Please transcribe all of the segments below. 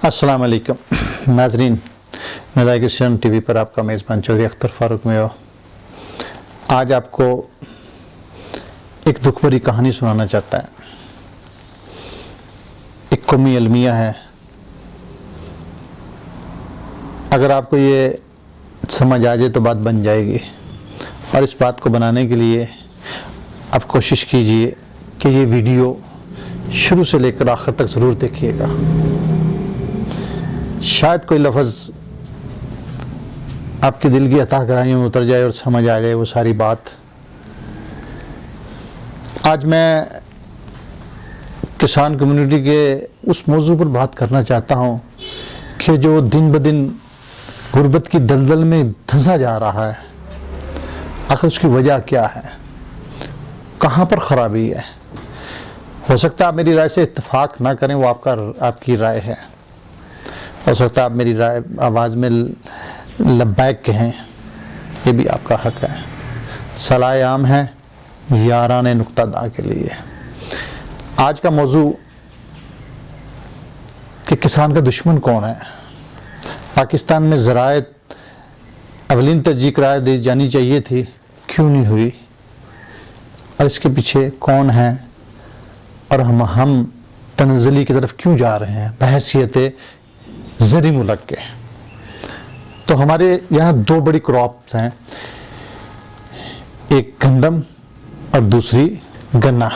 अस्सलाम वालेकुम नाज़रीन, नदाइकिस्तान टीवी पर आपका मेज़बान चौधरी अख्तर फ़ारूक में हो। आज आपको एक दुख भरी कहानी सुनाना चाहता है। एक कौमी अलमिया है। अगर आपको ये समझ आ जाए तो बात बन जाएगी, और इस बात को बनाने के लिए आप कोशिश कीजिए कि ये वीडियो शुरू से लेकर आखिर तक ज़रूर देखिएगा। शायद कोई लफ्ज़ आपके दिल की अताह गहराइयों में उतर जाए और समझ आ जाए वो सारी बात। आज मैं किसान कम्युनिटी के उस मौजू पर बात करना चाहता हूँ कि जो दिन ब दिन गुर्बत की दलदल में धंसा जा रहा है, आखिर उसकी वजह क्या है, कहाँ पर ख़राबी है। हो सकता है आप मेरी राय से इत्तेफाक ना करें, वो आपकी राय है। हो सकता है आप मेरी राय आवाज़ में लब्बैक कहें, ये भी आपका हक है। सलाह आम है याराने नुक्तादा के लिए। आज का मौजू कि किसान का दुश्मन कौन है। पाकिस्तान में ज़राअत अवलिन तरजीह करार दी जानी चाहिए थी, क्यों नहीं हुई, और इसके पीछे कौन है, और हम तनज़्ज़ुली की तरफ क्यों जा रहे हैं बहैसियत ज़री मुल्क के। तो हमारे यहाँ दो बड़ी क्रॉप्स हैं, एक गंदम और दूसरी गन्ना।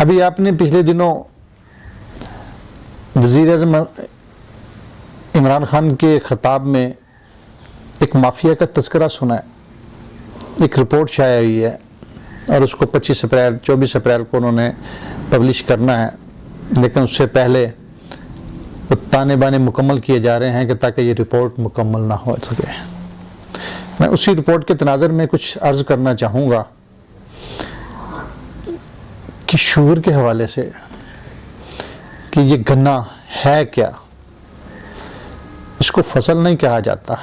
अभी आपने पिछले दिनों वज़ीर-ए-आज़म इमरान खान के खिताब में एक माफिया का तज़किरा सुना है। एक रिपोर्ट शाया हुई है और उसको 24 अप्रैल को उन्होंने पब्लिश करना है, लेकिन उससे पहले वो ताने बाने मुकम्मल किए जा रहे हैं कि ताकि ये रिपोर्ट मुकम्मल ना हो सके। मैं उसी रिपोर्ट के तनाज़ुर में कुछ अर्ज़ करना चाहूँगा कि शुगर के हवाले से कि ये गन्ना है क्या। इसको फसल नहीं कहा जाता,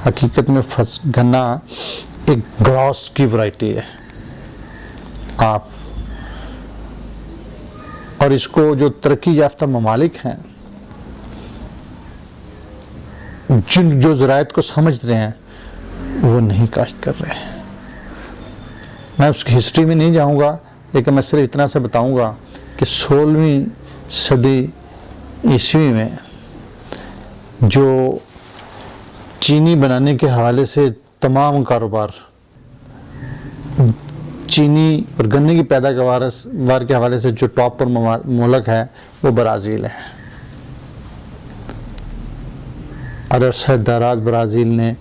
हकीकत में गन्ना एक ग्रॉस की वैरायटी है। आप और इसको जो तरक्की याफ्ता ममालिक हैं, जो ज़राअत को समझ रहे हैं, वो नहीं काश्त कर रहे हैं। मैं उसकी हिस्ट्री में नहीं जाऊंगा, लेकिन मैं सिर्फ इतना से बताऊंगा कि 16वीं सदी ईस्वी में जो चीनी बनाने के हवाले से तमाम कारोबार, चीनी और गन्ने की पैदावार के हवाले से जो टॉप पर मुल्क है वो ब्राज़ील है। और अरसा दराज ब्राज़ील ने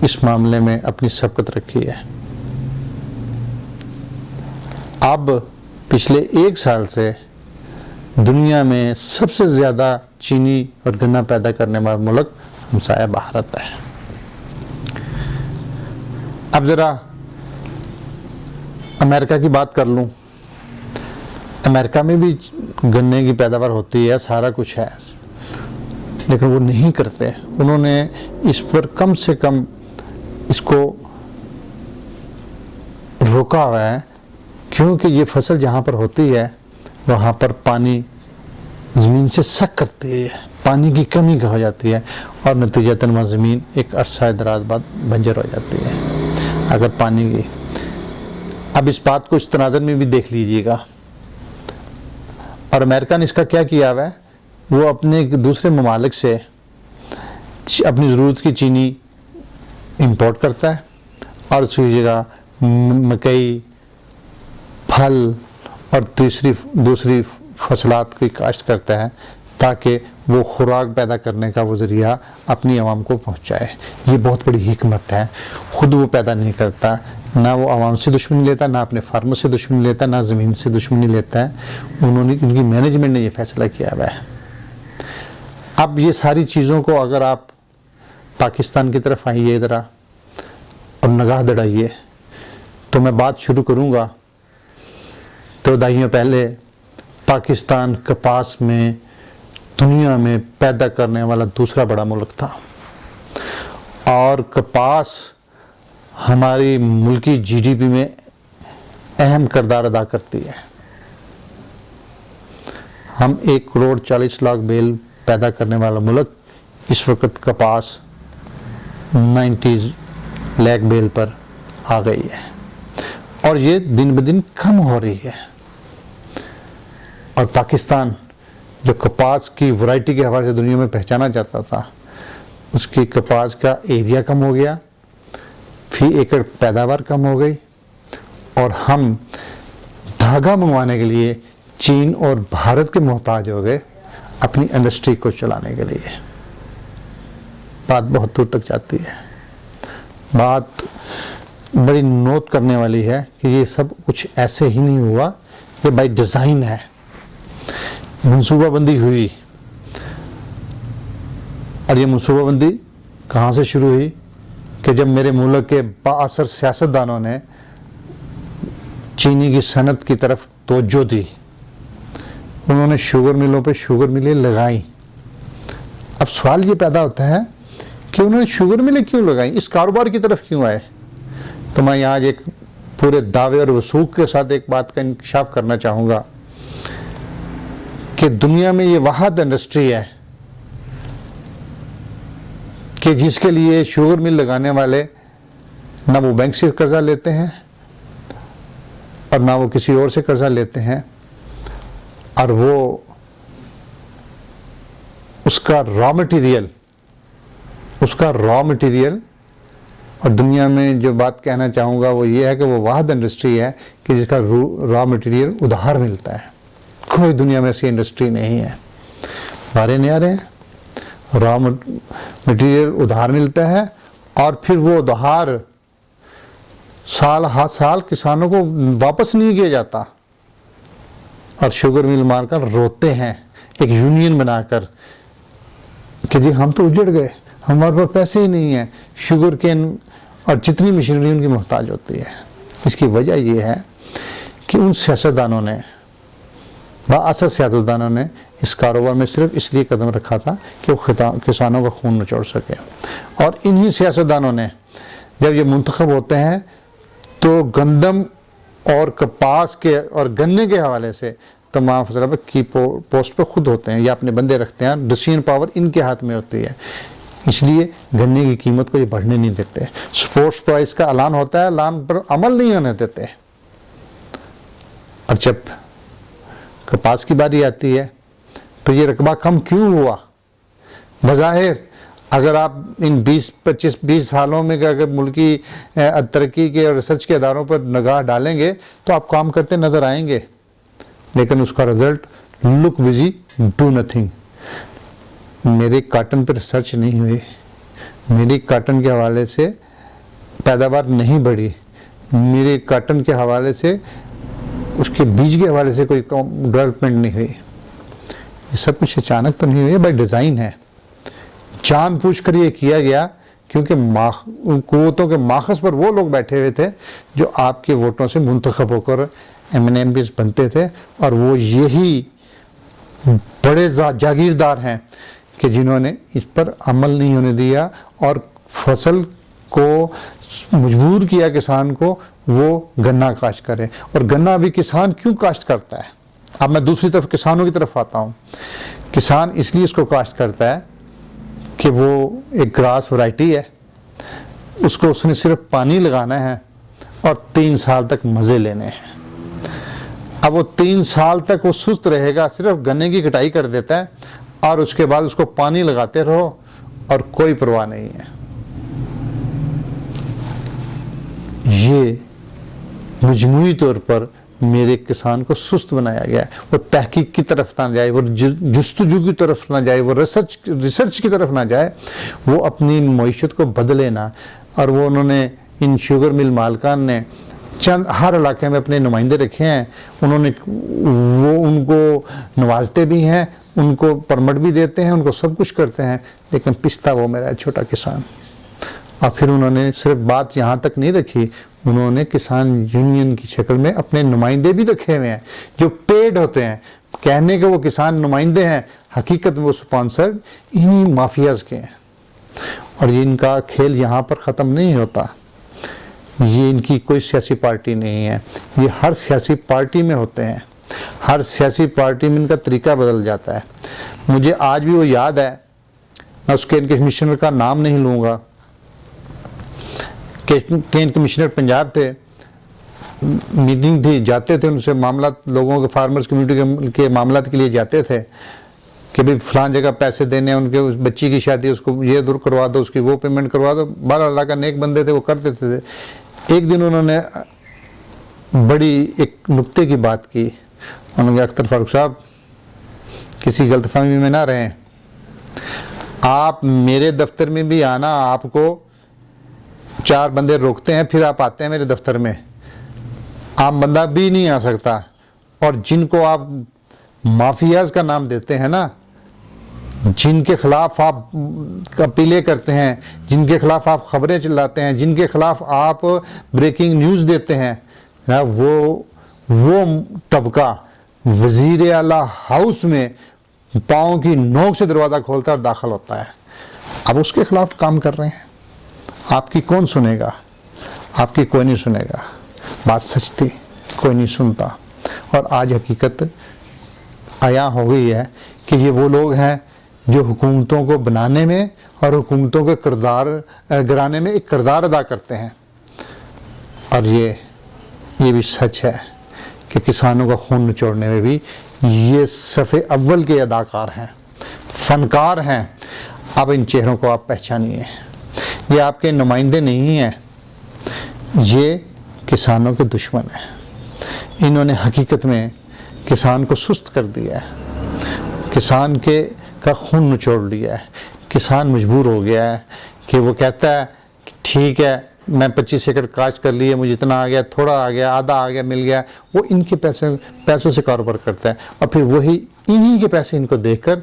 इस मामले में अपनी सबकत रखी है। अब पिछले 1 साल से दुनिया में सबसे ज़्यादा चीनी और गन्ना पैदा करने वाला मुल्क हमसाया भारत है। अब ज़रा अमेरिका की बात कर लूँ। अमेरिका में भी गन्ने की पैदावार होती है, सारा कुछ है, लेकिन वो नहीं करते। उन्होंने इस पर कम से कम इसको रोका हुआ है, क्योंकि ये फसल जहाँ पर होती है वहाँ पर पानी ज़मीन से सक करती है, पानी की कमी हो जाती है, और नतीजतन वह ज़मीन एक अरसा दराज बाद बंजर हो जाती है अगर पानी की। अब इस बात को इस तनाज़ुर में भी देख लीजिएगा। और अमेरिका ने इसका क्या किया हुआ है, वो अपने दूसरे ममालिक से अपनी ज़रूरत की चीनी इंपोर्ट करता है और उसकी जगह मकई, फल और दूसरी फसलात की काश्त करता है, ताकि वो खुराक पैदा करने का वो ज़रिया अपनी आवाम को पहुँचाए। ये बहुत बड़ी हिकमत है। ख़ुद वो पैदा नहीं करता, ना वो आवाम से दुश्मनी लेता, ना अपने फार्मर से दुश्मनी लेता, ना ज़मीन से दुश्मनी लेता है। उनकी मैनेजमेंट ने ये फ़ैसला किया हुआ है। अब ये सारी चीज़ों को अगर आप पाकिस्तान की तरफ आइए ज़रा और निगाह दौड़ाइए, तो मैं बात शुरू करूँगा। तो दहाइयों पहले पाकिस्तान कपास में दुनिया में पैदा करने वाला दूसरा बड़ा मुल्क था, और कपास हमारी मुल्की जीडीपी में अहम किरदार अदा करती है। हम 1,40,00,000 बेल पैदा करने वाला मुल्क इस वक्त कपास 90 लाख बेल पर आ गई है और ये दिन ब दिन कम हो रही है। और पाकिस्तान जो कपास की वैरायटी के हवाले से दुनिया में पहचाना जाता था, उसकी कपास का एरिया कम हो गया, फी एकड़ पैदावार कम हो गई और हम धागा मंगवाने के लिए चीन और भारत के मोहताज हो गए अपनी इंडस्ट्री को चलाने के लिए। बात बहुत दूर तक जाती है। बात बड़ी नोट करने वाली है कि ये सब कुछ ऐसे ही नहीं हुआ, ये बाय डिज़ाइन है, मनसूबाबंदी हुई। और ये मनसूबाबंदी कहाँ से शुरू हुई कि जब मेरे मुल्क के बाअसर सियासतदानों ने चीनी की सनत की तरफ तवज्जो दी, उन्होंने शुगर मिलों पे शुगर मिलें लगाई। अब सवाल ये पैदा होता है कि उन्होंने शुगर मिलें क्यों लगाई, इस कारोबार की तरफ क्यों आए। तो मैं आज एक पूरे दावे और वसूख के साथ एक बात का इंकशाफ करना चाहूँगा कि दुनिया में ये वाहिद इंडस्ट्री है कि जिसके लिए शुगर मिल लगाने वाले ना वो बैंक से कर्जा लेते हैं और ना वो किसी और से कर्जा लेते हैं, और वो उसका रॉ मटेरियल और दुनिया में जो बात कहना चाहूँगा वो ये है कि वो वाहिद इंडस्ट्री है कि जिसका रॉ मटेरियल उधार मिलता है। कोई दुनिया में ऐसी इंडस्ट्री नहीं है। बारे नहीं आ रहे हैं, रॉ मटेरियल उधार मिलता है और फिर वो उधार साल हर साल किसानों को वापस नहीं किया जाता और शुगर मिल मारकर रोते हैं एक यूनियन बनाकर कि जी हम तो उजड़ गए, हमारे पास पैसे ही नहीं है, शुगर केन और जितनी मशीनरी उनकी मोहताज होती है। इसकी वजह यह है कि उन सियासतदानों ने बाअसर सियासतदानों ने इस कारोबार में सिर्फ इसलिए कदम रखा था कि वो किसानों का खून निचोड़ सके। और इन्हीं सियासतदानों ने जब ये मुंतखब होते हैं तो गंदम और कपास के और गन्ने के हवाले से तमाम फसलों पर की पोस्ट पर खुद होते हैं या अपने बंदे रखते हैं, डिसीजन पावर इनके हाथ में होती है। इसलिए गन्ने की कीमत को ये बढ़ने नहीं देते। स्पोर्ट्स प्राइस का ऐलान होता है, ऐलान पर अमल नहीं होने देते। और जब कपास की बारी आती है तो ये रकबा कम क्यों हुआ। बज़ाहिर अगर आप इन 20 सालों में अगर मुल्की तरक्की के और रिसर्च के अदारों पर निगाह डालेंगे तो आप काम करते नज़र आएंगे, लेकिन उसका result look busy do nothing. मेरे काटन पर रिसर्च नहीं हुई, मेरी काटन के हवाले से पैदावार नहीं बढ़ी, मेरे काटन के हवाले से उसके बीज के हवाले से कोई डेवलपमेंट नहीं हुई। ये सब कुछ अचानक तो नहीं हुई, बाय डिज़ाइन है। जानबूझकर ये किया गया क्योंकि कुव्वतों के माखज़ पर वो लोग बैठे हुए थे जो आपके वोटों से मुंतखब होकर MNMs बनते थे, और वो यही बड़े जागीरदार हैं कि जिन्होंने इस पर अमल नहीं होने दिया और फसल को मजबूर किया किसान को वो गन्ना काश्त करे। और गन्ना भी किसान क्यों काश्त करता है। अब मैं दूसरी तरफ किसानों की तरफ आता हूँ। किसान इसलिए इसको काश्त करता है कि वो एक ग्रास वैरायटी है, उसको उसने सिर्फ पानी लगाना है और 3 साल तक मज़े लेने हैं। अब वो 3 साल तक वो सुस्त रहेगा, सिर्फ गन्ने की कटाई कर देता है और उसके बाद उसको पानी लगाते रहो और कोई परवाह नहीं है। ये मजमूई तौर पर मेरे किसान को सुस्त बनाया गया है। वो तहकीक की तरफ ना जाए, वो जुस्तजू की तरफ ना जाए, वो रिसर्च की तरफ ना जाए, वो अपनी मईशत को बदले ना। और वो उन्होंने इन शुगर मिल मालकान ने चंद हर इलाके में अपने नुमाइंदे रखे हैं, उन्होंने वो उनको नवाजते भी हैं, उनको परमिट भी देते हैं, उनको सब कुछ करते हैं, लेकिन पिसता वो मेरा छोटा किसान। और फिर उन्होंने सिर्फ बात यहाँ तक नहीं रखी, उन्होंने किसान यूनियन की शक्ल में अपने नुमाइंदे भी रखे हुए हैं जो पेड होते हैं। कहने के वो किसान नुमाइंदे हैं, हकीकत में वो स्पॉन्सर्ड इन्हीं माफियाज के हैं। और ये इनका खेल यहाँ पर ख़त्म नहीं होता। ये इनकी कोई सियासी पार्टी नहीं है, ये हर सियासी पार्टी में होते हैं। हर सियासी पार्टी में इनका तरीका बदल जाता है। मुझे आज भी वो याद है, मैं उस केन कमिश्नर का नाम नहीं लूँगा, केन कमिश्नर पंजाब थे, मीटिंग थी, जाते थे उनसे मामला, लोगों के फार्मर्स कम्युनिटी के मामला के लिए जाते थे कि भाई फलां जगह पैसे देने हैं, उनके उस बच्ची की शादी, उसको ये दूर करवा दो, उसकी वो पेमेंट करवा दो। बारह अल्लाह का नेक बंदे थे, वो कर देते थे। एक दिन उन्होंने बड़ी एक नुक्ते की बात की। उन्होंने कहा, अख्तर फारूक साहब, किसी गलतफहमी में ना रहें, आप मेरे दफ्तर में भी आना, आपको 4 बंदे रोकते हैं, फिर आप आते हैं मेरे दफ्तर में, आम बंदा भी नहीं आ सकता। और जिनको आप माफियाज का नाम देते हैं ना, जिनके खिलाफ आप अपीलें करते हैं, जिनके खिलाफ आप खबरें चलाते हैं, जिनके खिलाफ आप ब्रेकिंग न्यूज़ देते हैं ना, वो तबका वजीर आला हाउस में पाँव की नोक से दरवाज़ा खोलता और दाखिल होता है। अब उसके खिलाफ काम कर रहे हैं, आपकी कौन सुनेगा? आपकी कोई नहीं सुनेगा। बात सच थी, कोई नहीं सुनता। और आज हकीकत आया हो गई है कि ये वो लोग हैं जो हुकूमतों को बनाने में और हुकूमतों के किरदार गिराने में एक किरदार अदा करते हैं। और ये भी सच है कि किसानों का खून निचोड़ने में भी ये सफ़े अव्वल के अदाकार हैं, फनकार हैं। अब इन चेहरों को आप पहचानिए, ये आपके नुमाइंदे नहीं हैं, ये किसानों के दुश्मन हैं। इन्होंने हकीकत में किसान को सुस्त कर दिया है, किसान का खून निचोड़ लिया है। किसान मजबूर हो गया है कि वो कहता है कि ठीक है, मैं 25 एकड़ काश्त कर लिए, मुझे इतना आ गया, थोड़ा आ गया, आधा आ गया, मिल गया। वो इनके पैसों से कारोबार करता है और फिर वही इन्हीं के पैसे इनको देकर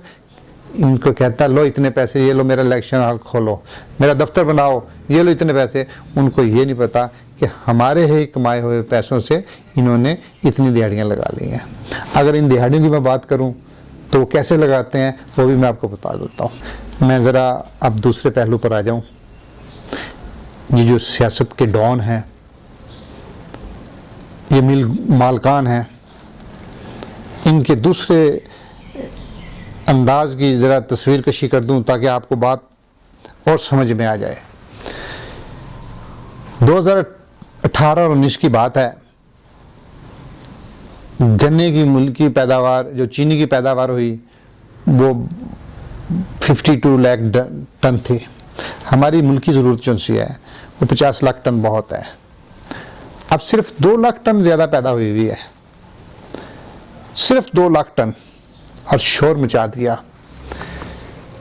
इनको कहता है, लो इतने पैसे, ये लो मेरा इलेक्शन हॉल खोलो, मेरा दफ्तर बनाओ, ये लो इतने पैसे। उनको ये नहीं पता कि हमारे ही कमाए हुए पैसों से इन्होंने इतनी दिहाड़ियाँ लगा ली हैं। अगर इन दिहाड़ियों की मैं बात करूँ तो वो कैसे लगाते हैं वो भी मैं आपको बता देता हूँ। मैं ज़रा अब दूसरे पहलू पर आ जाऊँ। ये जो सियासत के डॉन हैं, ये मिल मालकान हैं, इनके दूसरे अंदाज की ज़रा तस्वीर कशी कर दूं ताकि आपको बात और समझ में आ जाए। 2018 और 19 की बात है। गन्ने की मुल्की पैदावार, जो चीनी की पैदावार हुई, वो 52 लाख टन थी। हमारी मुल्की ज़रूरत जो सी है वो 50 लाख टन बहुत है। अब सिर्फ 2 लाख टन ज़्यादा पैदा हुई है, सिर्फ 2 लाख टन। और शोर मचा दिया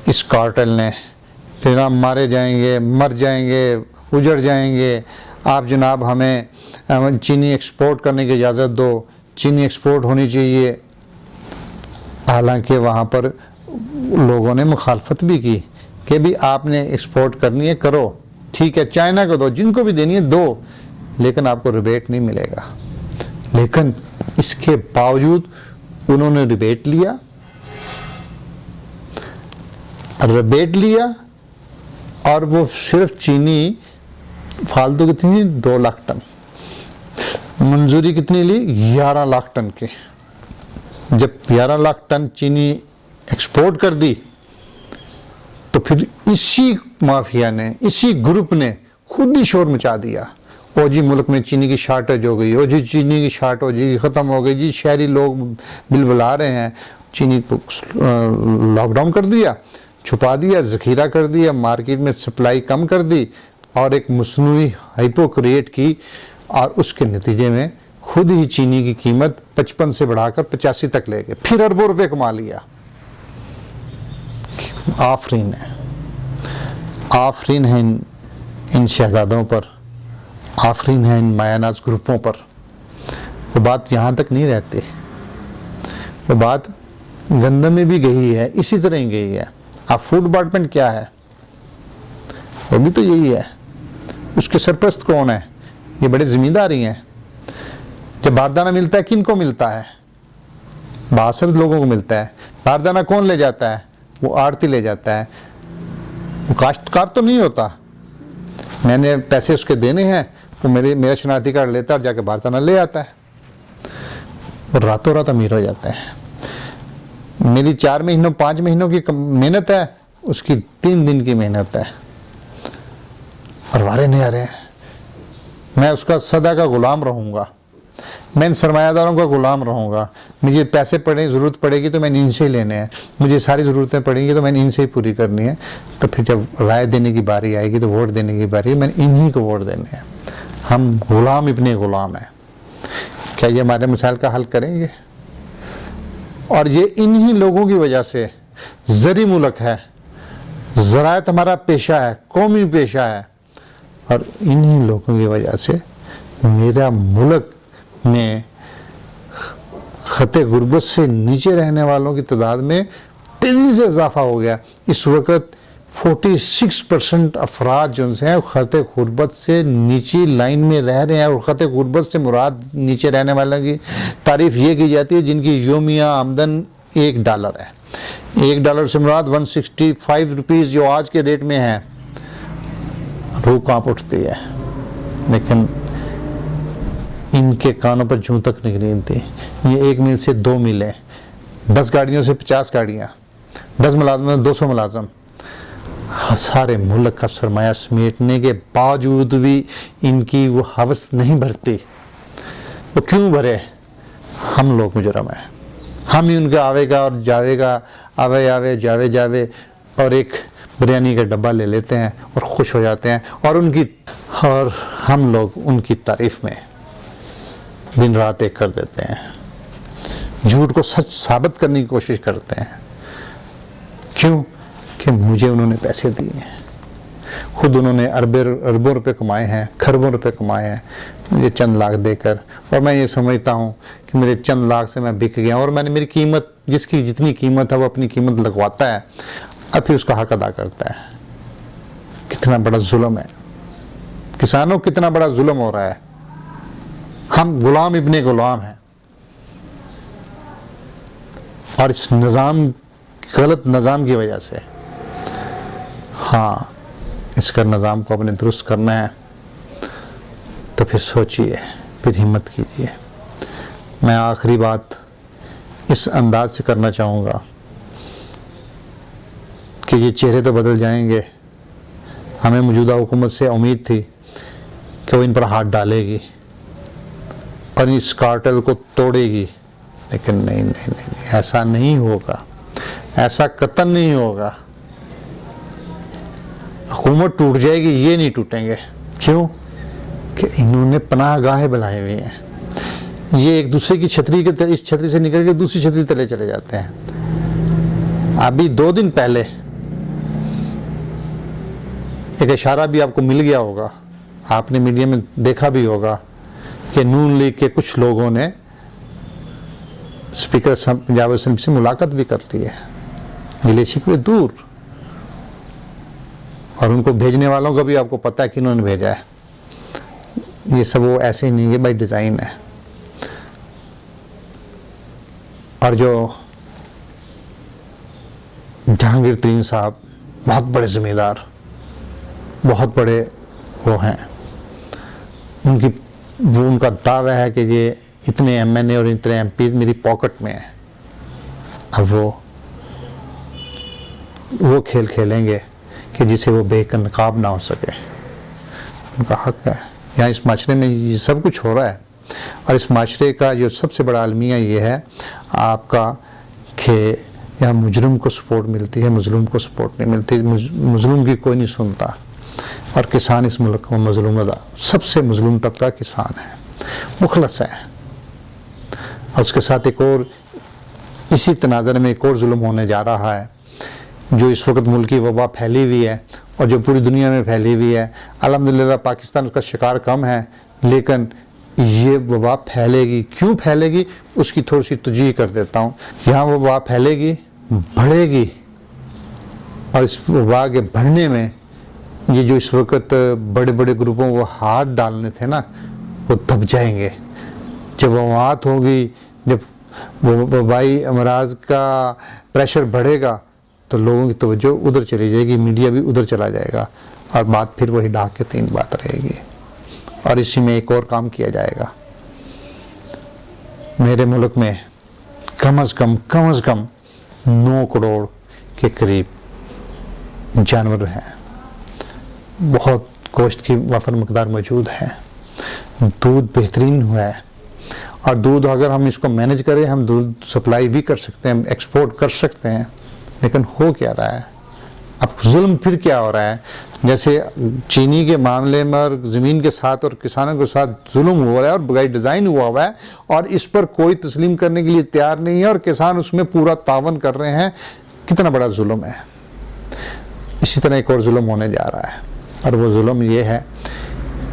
इस कार्टेल ने कि जनाब मारे जाएंगे, मर जाएंगे, उजड़ जाएंगे, आप जनाब हमें चीनी एक्सपोर्ट करने की इजाज़त दो, चीनी एक्सपोर्ट होनी चाहिए। हालांकि वहाँ पर लोगों ने मुखालफत भी की कि भी आपने एक्सपोर्ट करनी है करो, ठीक है, चाइना को दो, जिनको भी देनी है दो, लेकिन आपको रिबेट नहीं मिलेगा। लेकिन इसके बावजूद उन्होंने रिबेट लिया और वो सिर्फ चीनी फालतू कितनी 2 लाख टन, मंजूरी कितनी ली 11 लाख टन की। जब 11 लाख टन चीनी एक्सपोर्ट कर दी तो फिर इसी माफिया ने, इसी ग्रुप ने खुद ही शोर मचा दिया। ओ जी मुल्क में चीनी की शार्टेज हो गई, ओ जी चीनी की शार्ट हो जी ख़त्म हो गई जी, शहरी लोग बिल बुला रहे हैं। चीनी को लॉकडाउन कर दिया, छुपा दिया, ज़ख़ीरा कर दिया, मार्केट में सप्लाई कम कर दी और एक मसनूई हाइपो क्रिएट की। और उसके नतीजे में खुद ही चीनी की कीमत 55 से बढ़ाकर 85 तक ले गए, फिर अरबों रुपए कमा लिया। आफरीन है, आफरीन है इन शहजादों पर, आफरीन है इन मायानाज ग्रुपों पर। वो बात यहाँ तक नहीं रहती, वो बात गंदम में भी गई है, इसी तरह ही गई है। अब फूड डिपार्टमेंट क्या है, वो भी तो यही है। उसके सरपरस्त कौन है? ये बड़े जिम्मेदारी हैं। जब बारदाना मिलता है किन को मिलता है? 62 लोगों को मिलता है। बारदाना कौन ले जाता है? वो आड़ती ले जाता है, वो काश्तकार तो नहीं होता। मैंने पैसे उसके देने हैं, वो मेरा शनाख्ती कार्ड लेता है और जाके बारदाना ले आता है। और रातों रात अमीर हो जाते हैं। मेरी 4 महीनों 5 महीनों की मेहनत है, उसकी 3 दिन की मेहनत है, और वारे नहीं आ रहे हैं। मैं उसका सदा का गुलाम रहूँगा, मैं इन सरमायादारों का गुलाम रहूँगा। मुझे पैसे पड़े, ज़रूरत पड़ेगी तो मैंने इनसे ही लेने हैं, मुझे सारी ज़रूरतें पड़ेंगी तो मैंने इनसे ही पूरी करनी है। तो फिर जब राय देने की बारी आएगी, तो वोट देने की बारी, मैंने इन्हीं को वोट देने हैं। हम गुलाम इब्ने गुलाम हैं। क्या ये हमारे मसाइल का हल करेंगे? और ये इन्हीं लोगों की वजह से ज़री मुल्क है, ज़राअत हमारा पेशा है, कौमी पेशा है, और इन्हीं लोगों की वजह से मेरा मुल्क में खते गुर्बत से नीचे रहने वालों की तादाद में तेज़ी से इजाफा हो गया। इस वक्त 46% अफराद जो हैं खते गुर्बत से नीचे लाइन में रह रहे हैं। और खते गुर्बत से मुराद नीचे रहने वालों की तारीफ ये की जाती है जिनकी योमिया आमदन $1 है। $1 से मुराद 165 रुपीज़ जो आज के रेट में है। रूह कांप उठती है, लेकिन इनके कानों पर जूं तक नहीं गिनती। ये 1 मील से 2 मीलें, 10 गाड़ियों से 50 गाड़ियाँ, 10 मुलाजम 200 मुलाजम, सारे मुल्क का सरमाया समेटने के बावजूद भी इनकी वो हवस नहीं भरती। वो क्यों भरे? हम लोग मुजरम हैं। हम ही उनका आवेगा और जावेगा, आवे आवे जावे जावे, और एक बिरयानी का डब्बा ले लेते हैं और खुश हो जाते हैं। और हम लोग उनकी तारीफ में दिन रात एक कर देते हैं, झूठ को सच साबित करने की कोशिश करते हैं। क्यों? कि मुझे उन्होंने पैसे दिए हैं, खुद उन्होंने अरबों रुपए कमाए हैं, खरबों रुपए कमाए हैं मुझे चंद लाख देकर। और मैं ये समझता हूँ कि मेरे चंद लाख से मैं बिक गया, और मैंने मेरी कीमत, जिसकी जितनी कीमत है वो अपनी कीमत लगवाता है, अब फिर उसका हक अदा करता है। कितना बड़ा जुल्म है किसानों, कितना बड़ा जुल्म हो रहा है। हम गुलाम इब्ने गुलाम हैं, और इस निज़ाम, गलत निज़ाम की वजह से, हाँ, इसका निज़ाम को अपने दुरुस्त करना है तो फिर सोचिए, फिर हिम्मत कीजिए। मैं आखिरी बात इस अंदाज से करना चाहूँगा कि ये चेहरे तो बदल जाएंगे। हमें मौजूदा हुकूमत से उम्मीद थी कि वो इन पर हाथ डालेगी और इस कार्टेल को तोड़ेगी, लेकिन नहीं नहीं नहीं, नहीं, ऐसा नहीं होगा, ऐसा कतई नहीं होगा। हुकूमत टूट जाएगी, ये नहीं टूटेंगे। क्यों? कि इन्होंने पनाहगाहें बनाई हुई हैं। ये एक दूसरे की छतरी के, इस छतरी से निकल के दूसरी छतरी तले चले जाते हैं। अभी 2 दिन पहले एक इशारा भी आपको मिल गया होगा, आपने मीडिया में देखा भी होगा कि नून लीग के कुछ लोगों ने स्पीकर पंजाब असेंबली से मुलाकात भी कर ली है, गिले शिकवे दूर। और उनको भेजने वालों का भी आपको पता है कि उन्होंने भेजा है। ये सब वो ऐसे ही नहीं है, बाई डिज़ाइन है। और जो जहांगीर तरीन साहब, बहुत बड़े ज़मींदार, बहुत बड़े वो हैं, उनका दावा है कि ये इतने MNA और इतने MP मेरी पॉकेट में है। अब वो खेल खेलेंगे कि जिसे वो बेनकाब ना हो सके। उनका हक है। यहाँ इस माशरे में ये सब कुछ हो रहा है, और इस माशरे का जो सबसे बड़ा अलमिया ये है आपका कि यहाँ मुजरिम को सपोर्ट मिलती है, मजलूम को सपोर्ट नहीं मिलती। मजलूम की कोई नहीं सुनता, और किसान इस मुल्क में मजलूम, सबसे मजलूम तबका किसान है, मुखलस है। और उसके साथ एक और, इसी तनाज़र में एक और जुल्म होने जा रहा है, जो इस वक्त मुल्क की वबा फैली हुई है और जो पूरी दुनिया में फैली हुई है। अल्हम्दुलिल्लाह पाकिस्तान उसका शिकार कम है, लेकिन ये वबा फैलेगी। क्यों फैलेगी उसकी थोड़ी सी तजवीज़ कर देता हूँ। यहाँ वबा फैलेगी, बढ़ेगी, और इस वबा के बढ़ने में ये जो इस वक्त बड़े बड़े ग्रुपों को हाथ डालने थे ना, वो दब जाएंगे। जब वबात होगी, जब वबाई अमराज का प्रेशर बढ़ेगा, तो लोगों की तवज्जो उधर चली जाएगी, मीडिया भी उधर चला जाएगा, और बात फिर वही डाक के 3 बात रहेगी। और इसी में एक और काम किया जाएगा। मेरे मुल्क में कम अज़ कम 9 करोड़ के करीब जानवर हैं, बहुत गोश्त की वफर मकदार मौजूद है, दूध बेहतरीन हुआ है, और दूध अगर हम इसको मैनेज करें हम दूध सप्लाई भी कर सकते हैं, एक्सपोर्ट कर सकते हैं। लेकिन हो क्या रहा है अब, जुल्म फिर क्या हो रहा है? जैसे चीनी के मामले में और ज़मीन के साथ और किसानों के साथ जुल्म हो रहा है और बगैर डिज़ाइन हुआ है, और इस पर कोई तस्लीम करने के लिए तैयार नहीं है, और किसान उसमें पूरा तावन कर रहे हैं। कितना बड़ा जुल्म है। इसी तरह एक और जुल्म होने जा रहा है, और वो जुल्म ये है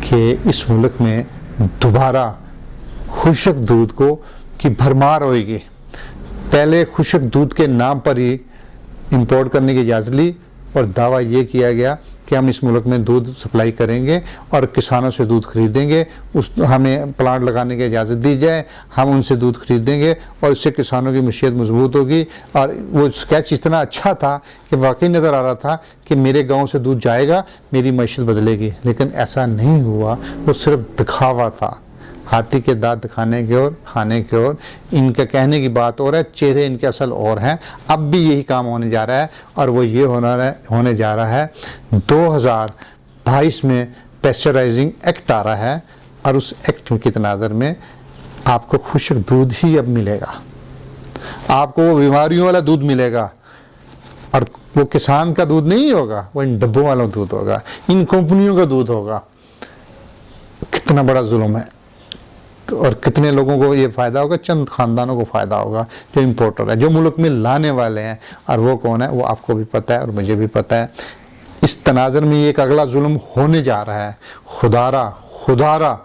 कि इस मुल्क में दोबारा खुशक दूध को की भरमार होएगी। पहले खुशक दूध के नाम पर ही इंपोर्ट करने की इजाज़त ली, और दावा ये किया गया कि हम इस मुल्क में दूध सप्लाई करेंगे और किसानों से दूध खरीदेंगे, हमें प्लांट लगाने की इजाज़त दी जाए, हम उनसे दूध खरीदेंगे और इससे किसानों की मईशत मजबूत होगी। और वो स्केच इतना अच्छा था कि वाकई नज़र आ रहा था कि मेरे गांव से दूध जाएगा, मेरी मईशत बदलेगी। लेकिन ऐसा नहीं हुआ, वो सिर्फ दिखावा था, हाथी के दांत दिखाने की ओर, खाने की ओर। इनका कहने की बात और है, चेहरे इनके असल और हैं। अब भी यही काम होने जा रहा है, और वो ये होने जा रहा है 2022 में पेस्चराइजिंग एक्ट आ रहा है, और उस एक्ट की तनाज़र में आपको खुशक दूध ही अब मिलेगा, आपको वो बीमारियों वाला दूध मिलेगा, और वो किसान का दूध नहीं होगा, वो इन डब्बों वाला दूध होगा, इन कंपनियों का दूध होगा। कितना बड़ा जुल्म है, और कितने लोगों को ये फ़ायदा होगा? चंद ख़ानदानों को फ़ायदा होगा जो इम्पोर्टर है, जो मुल्क में लाने वाले हैं। और वो कौन है? वो आपको भी पता है और मुझे भी पता है। इस तनाज़र में ये एक अगला जुल्म होने जा रहा है। खुदारा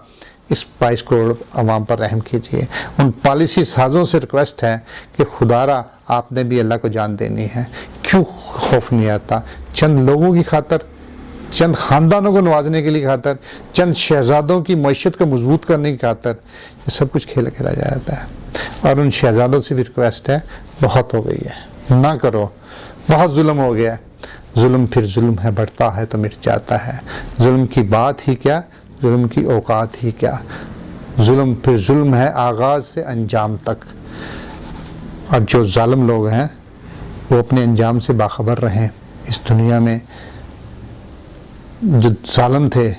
इस 22 करोड़ अवाम पर रहम कीजिए। उन पॉलिसी साजों से रिक्वेस्ट है कि खुदारा आपने भी अल्लाह को जान देनी है। क्यों खौफ नहीं आता? चंद लोगों की खातर, चंद ख़ानदानों को नवाजने के लिए खातर, चंद शहजादों की मईशत को मजबूत करने की खातर ये सब कुछ खेला खेला जाता है। और उन शहजादों से भी रिक्वेस्ट है, बहुत हो गई है, ना करो, बहुत जुल्म हो गया है। जुल्म फिर जुल्म है, बढ़ता है तो मिट जाता है। जुल्म की बात ही क्या, जुल्म की औकात ही क्या। जुल्म फिर जुल्म है, आगाज़ से अंजाम तक। और जो जालिम लोग हैं वो अपने अंजाम से बाखबर रहें। इस दुनिया में जो जालिम थे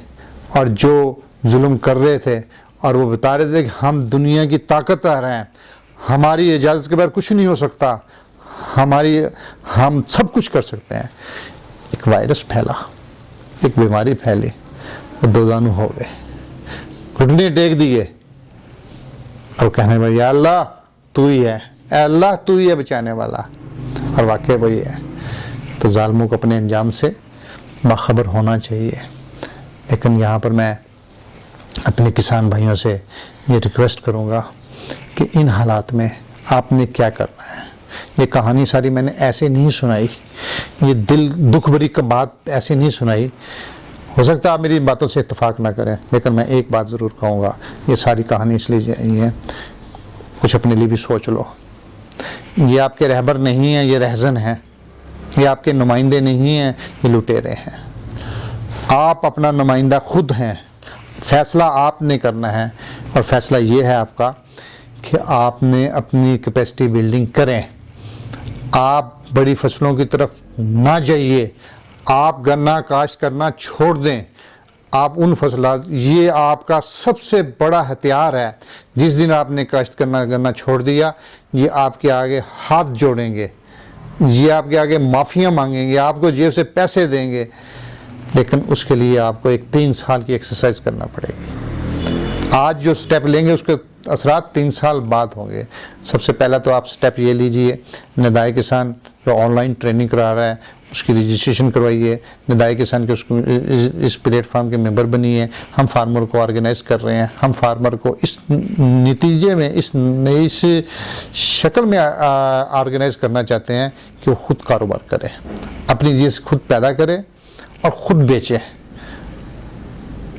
और जो जुल्म कर रहे थे, और वो बता रहे थे कि हम दुनिया की ताकत रह रहे हैं, हमारी इजाज़त के बगैर कुछ नहीं हो सकता, हम सब कुछ कर सकते हैं। एक वायरस फैला, एक बीमारी फैली, वो दो जानू हो गए, घुटने टेक दिए और कहने लगे या अल्लाह तू ही है, अल्लाह तू ही है बचाने वाला। और वाकई वही है। तो जालिमों को अपने अंजाम से बाखबर होना चाहिए। लेकिन यहाँ पर मैं अपने किसान भाइयों से ये रिक्वेस्ट करूँगा कि इन हालात में आपने क्या करना है। ये कहानी सारी मैंने ऐसे नहीं सुनाई, ये दिल दुख भरी का बात ऐसे नहीं सुनाई। हो सकता है आप मेरी बातों से इत्तेफाक ना करें, लेकिन मैं एक बात ज़रूर कहूँगा, ये सारी कहानी इसलिए नहीं है, कुछ अपने लिए भी सोच लो। ये आपके रहबर नहीं है, ये रहज़न है। ये आपके नुमाइंदे नहीं हैं, ये लुटेरे हैं। आप अपना नुमाइंदा खुद हैं। फ़ैसला आपने करना है, और फ़ैसला ये है आपका कि आपने अपनी कैपेसिटी बिल्डिंग करें। आप बड़ी फसलों की तरफ ना जाइए, आप गन्ना काश्त करना छोड़ दें। आप उन फसलात, ये आपका सबसे बड़ा हथियार है। जिस दिन आपने काश्त करना छोड़ दिया, ये आपके आगे हाथ जोड़ेंगे, ये आपके आगे माफ़ियाँ मांगेंगे, आपको जेब से पैसे देंगे। लेकिन उसके लिए आपको एक 3 साल की एक्सरसाइज करना पड़ेगी। आज जो स्टेप लेंगे उसके असरात 3 साल बाद होंगे। सबसे पहला तो आप स्टेप ये लीजिए, निदाए किसान जो ऑनलाइन ट्रेनिंग करा रहा है उसकी रजिस्ट्रेशन करवाइए। निदाए किसान के उसको इस प्लेटफॉर्म के मेंबर बनिए। हम फार्मर को ऑर्गेनाइज कर रहे हैं, हम फार्मर को इस नतीजे में, इस नई शक्ल में ऑर्गेनाइज करना चाहते हैं कि वो खुद कारोबार करे, अपनी चीज़ खुद पैदा करे और ख़ुद बेचे,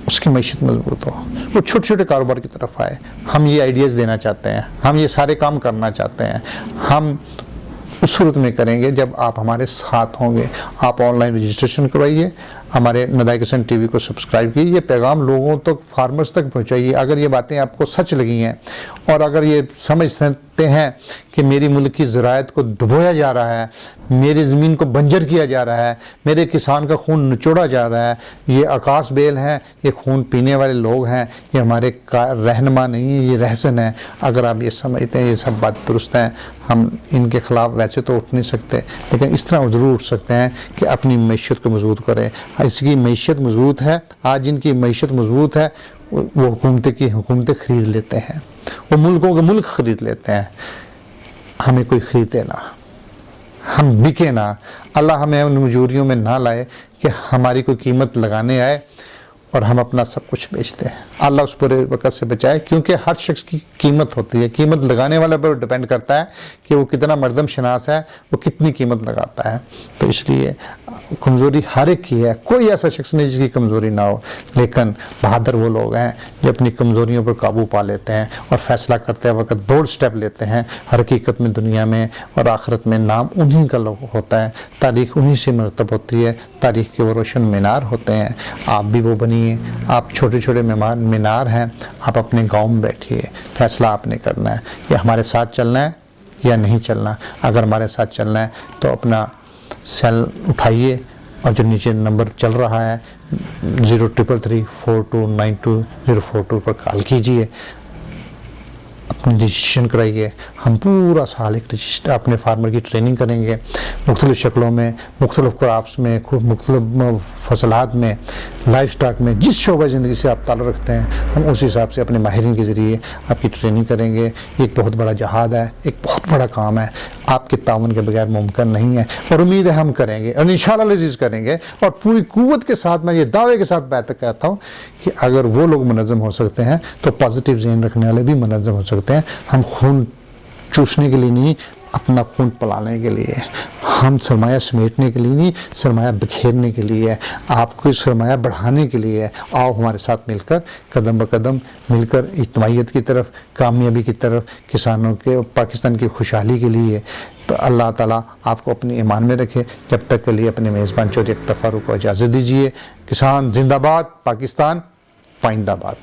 उसकी मईशत मजबूत हो, वो छोटे छोटे कारोबार की तरफ आए। हम ये आइडियाज़ देना चाहते हैं, हम ये सारे काम करना चाहते हैं। हम उस सूरत में करेंगे जब आप हमारे साथ होंगे। आप ऑनलाइन रजिस्ट्रेशन करवाइए, हमारे नदाए किसान टीवी को सब्सक्राइब कीजिए, ये पैगाम लोगों तक, फार्मर्स तक पहुंचाइए। अगर ये बातें आपको सच लगी हैं और अगर ये समझ सकते हैं कि मेरी मुल्क की ज़राअत को डुबोया जा रहा है, मेरी ज़मीन को बंजर किया जा रहा है, मेरे किसान का खून निचोड़ा जा रहा है, ये आकाश बेल हैं, ये खून पीने वाले लोग हैं, ये हमारे रहनुमा नहीं है, ये रहसन है। अगर आप ये समझते हैं ये सब बात दुरुस्त हैं, हम इनके ख़िलाफ़ वैसे तो उठ नहीं सकते, लेकिन इस तरह ज़रूर उठ सकते हैं कि अपनी मैशत को मजबूत करें। इसकी मैशत मजबूत है, आज इनकी मैशत मजबूत है, वो हुकूमतें ख़रीद लेते हैं, वो मुल्कों के मुल्क ख़रीद लेते हैं। हमें कोई ख़रीदे ना, हम बिके ना, अल्लाह हमें उन मजूरियों में ना लाए कि हमारी कोई कीमत लगाने आए और हम अपना सब कुछ बेचते हैं। अल्लाह उस बुरे वक़्त से बचाए, क्योंकि हर शख्स की कीमत होती है। कीमत लगाने वाले पर डिपेंड करता है कि वो कितना मर्दम शनास है, वो कितनी कीमत लगाता है। तो इसलिए कमज़ोरी हर एक की है, कोई ऐसा शख्स नहीं जिसकी कमज़ोरी ना हो, लेकिन बहादुर वो लोग हैं जो अपनी कमज़ोरियों पर काबू पा लेते हैं और फ़ैसला करते वक्त बोल्ड स्टेप लेते हैं। हकीकत में दुनिया में और आखिरत में नाम उन्हीं का लोग होता है, तारीख़ उन्हीं से मरतब होती है, तारीख़ के वो रोशन मीनार होते हैं। आप भी वो बनिए, आप छोटे छोटे मीनार हैं, आप अपने गाँव में बैठिए, फ़ैसला आपने करना है कि हमारे साथ चलना है या नहीं चलना। अगर हमारे साथ चलना है तो अपना सेल उठाइए और जो नीचे नंबर चल रहा है 0333429242 पर कॉल कीजिए, अपनी रजिस्ट्रेशन कराइए। हम पूरा साल एक रजिस्टर अपने फार्मर की ट्रेनिंग करेंगे, मुख्तलिफ़ शक्लों में, मुख्तलिफ़ क्रॉप्स में, मुख्तलिफ़ फसलात में, लाइफ स्टॉक में, जिस शोबे ज़िंदगी से आप ताल्लुक़ रखते हैं, हम उस हिसाब से अपने माहिरीन के ज़रिए आपकी ट्रेनिंग करेंगे। ये एक बहुत बड़ा जहाद है, एक बहुत बड़ा काम है, आपके ताउन के बगैर मुमकिन नहीं है और उम्मीद है हम करेंगे और इंशाअल्लाह लजीज़ करेंगे। और पूरी कुव्वत के साथ मैं ये दावे के साथ बात कहता हूँ कि अगर वो लोग मुनज़्ज़म हो सकते हैं तो पॉजिटिव ज़हन रखने वाले भी मुनज़्ज़म हो सकते हैं। हम खून चूसने के लिए नहीं, अपना खून पलाने के लिए, हम सरमाया समेटने के लिए नहीं, सरमाया बिखेरने के लिए है, आपको सरमाया बढ़ाने के लिए है। आओ हमारे साथ मिलकर कदम ब कदम मिलकर इज्तिमाइयत की तरफ, कामयाबी की तरफ, किसानों के, पाकिस्तान की खुशहाली के लिए। तो अल्लाह ताला आपको अपनी ईमान में रखे। जब तक के लिए अपने मेज़बान चौधरी अख्तर फारूक को इजाज़त दीजिए। किसान जिंदाबाद, पाकिस्तान पाइंदाबाद।